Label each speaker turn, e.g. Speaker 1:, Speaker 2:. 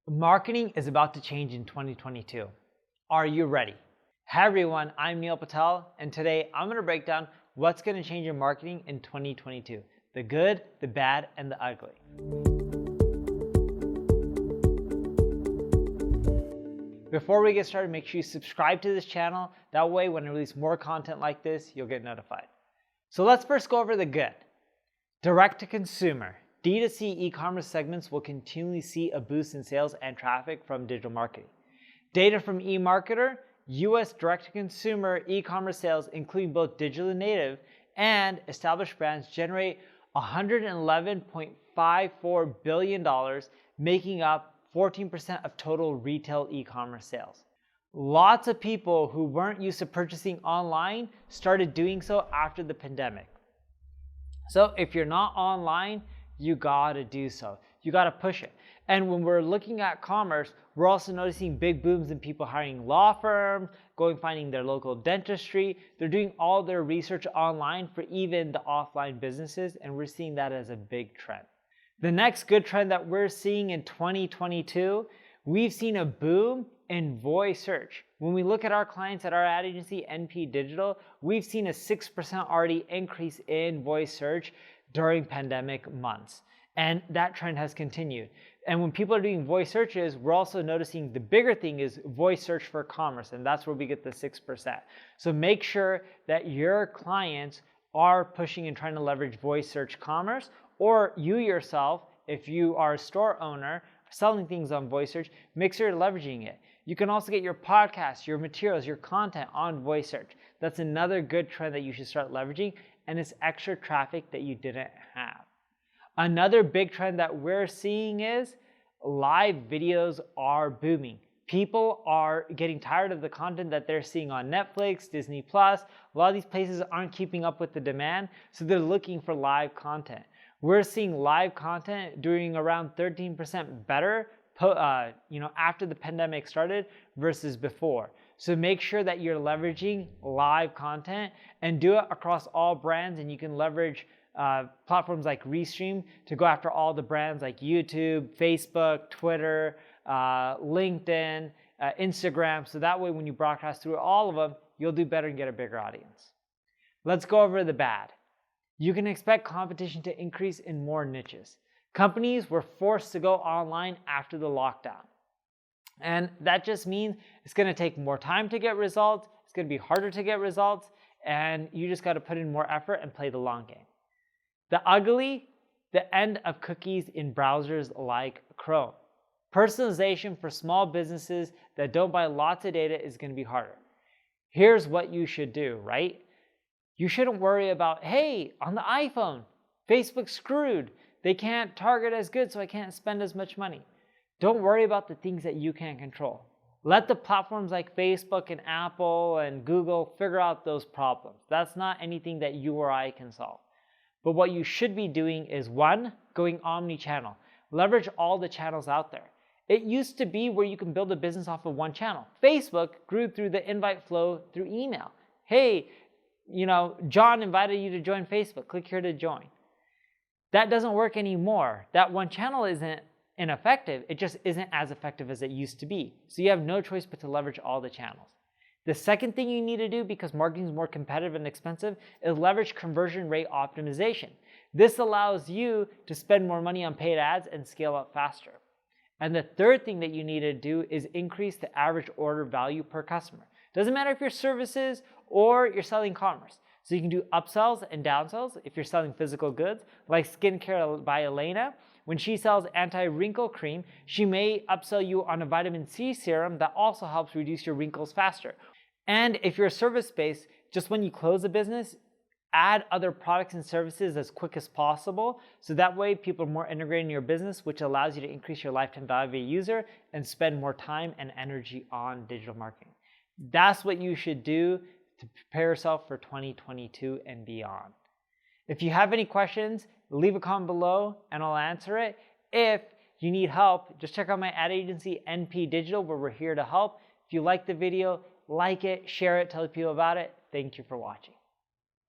Speaker 1: Marketing is about to change in 2022. Are you ready? Hi everyone, I'm Patel, and today I'm going to break down what's going to change your marketing in 2022. The good, the bad, and the ugly. Before we get started, make sure you subscribe to this channel. That way, when I release more content like this, you'll get notified. So let's first go over the good. Direct to consumer. D2C e-commerce segments will continually see a boost in sales and traffic from digital marketing. Data from eMarketer, US direct-to-consumer e-commerce sales, including both digital native and established brands, generate $111.54 billion, making up 14% of total retail e-commerce sales. Lots of people who weren't used to purchasing online started doing so after the pandemic. So if you're not online, you gotta do so. You gotta push it. And when we're looking at commerce, we're also noticing big booms in people hiring law firms, finding their local dentistry. They're doing all their research online for even the offline businesses, and we're seeing that as a big trend. The next good trend that we're seeing in 2022, we've seen a boom in voice search. When we look at our clients at our ad agency, NP Digital, we've seen a 6% already increase in voice search during pandemic months. And that trend has continued. And when people are doing voice searches, we're also noticing the bigger thing is voice search for commerce, and that's where we get the 6%. So make sure that your clients are pushing and trying to leverage voice search commerce, or you yourself, if you are a store owner, selling things on voice search, make sure you're leveraging it. You can also get your podcasts, your materials, your content on voice search. That's another good trend that you should start leveraging, and it's extra traffic that you didn't have. Another big trend that we're seeing is live videos are booming. People are getting tired of the content that they're seeing on Netflix, Disney Plus. A lot of these places aren't keeping up with the demand, so they're looking for live content. We're seeing live content doing around 13% better after the pandemic started versus before. So make sure that you're leveraging live content and do it across all brands, and you can leverage platforms like Restream to go after all the brands like YouTube, Facebook, Twitter, LinkedIn, Instagram. So that way when you broadcast through all of them, you'll do better and get a bigger audience. Let's go over the bad. You can expect competition to increase in more niches. Companies were forced to go online after the lockdown. And that just means it's going to take more time to get results, it's going to be harder to get results, and you just got to put in more effort and play the long game. The ugly, the end of cookies in browsers like Chrome. Personalization for small businesses that don't buy lots of data is going to be harder. Here's what you should do, right? You shouldn't worry about, hey, on the iPhone, Facebook's screwed. They can't target as good, so I can't spend as much money. Don't worry about the things that you can't control. Let the platforms like Facebook and Apple and Google figure out those problems. That's not anything that you or I can solve. But what you should be doing is, one, going omni-channel. Leverage all the channels out there. It used to be where you can build a business off of one channel. Facebook grew through the invite flow through email. Hey, John invited you to join Facebook. Click here to join. That doesn't work anymore. That one channel isn't ineffective. It just isn't as effective as it used to be. So you have no choice but to leverage all the channels. The second thing you need to do, because marketing is more competitive and expensive, is leverage conversion rate optimization. This allows you to spend more money on paid ads and scale up faster. And the third thing that you need to do is increase the average order value per customer. Doesn't matter if you're services or you're selling commerce. So you can do upsells and downsells if you're selling physical goods, like Skincare by Elena. When she sells anti-wrinkle cream, she may upsell you on a vitamin C serum that also helps reduce your wrinkles faster. And if you're service-based, just when you close a business, add other products and services as quick as possible. So that way people are more integrated in your business, which allows you to increase your lifetime value of a user and spend more time and energy on digital marketing. That's what you should do to prepare yourself for 2022 and beyond. If you have any questions, leave a comment below and I'll answer it. If you need help, just check out my ad agency, NP Digital, where we're here to help. If you like the video, like it, share it, tell people about it. Thank you for watching.